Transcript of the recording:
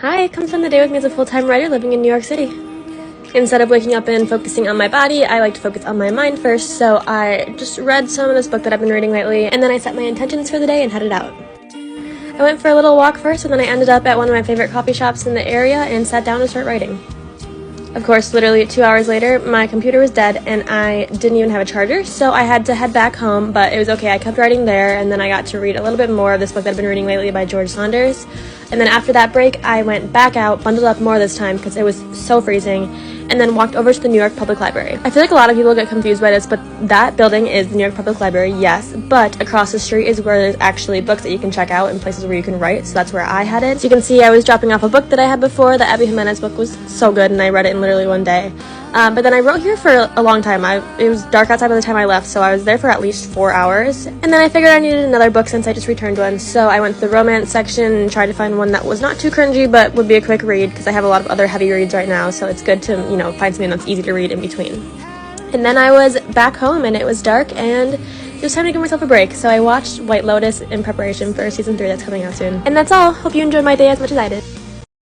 Hi, come spend the day with me as a full-time writer living in New York City. Instead of waking up and focusing on my body, I like to focus on my mind first, so I just read some of this book that I've been reading lately, and then I set my intentions for the day and headed out. I went for a little walk first, and then I ended up at one of my favorite coffee shops in the area and sat down to start writing. Of course, literally 2 hours later, my computer was dead, and I didn't even have a charger, so I had to head back home, but it was okay. I kept writing there, and then I got to read a little bit more of this book that I've been reading lately by George Saunders. And then after that break, I went back out, bundled up more this time because it was so freezing, and then walked over to the New York Public Library. I feel like a lot of people get confused by this, but that building is the New York Public Library, yes, but across the street is where there's actually books that you can check out and places where you can write, so that's where I headed. So you can see I was dropping off a book that I had before. The Abby Jimenez book was so good, and I read it in literally one day. But then I wrote here for a long time. It was dark outside by the time I left, so I was there for at least 4 hours. And then I figured I needed another book since I just returned one, so I went to the romance section and tried to find one that was not too cringy, but would be a quick read, because I have a lot of other heavy reads right now, so it's good to, find something that's easy to read in between. And then I was back home, and it was dark, and it was time to give myself a break, so I watched White Lotus in preparation for season 3 that's coming out soon. And that's all. Hope you enjoyed my day as much as I did.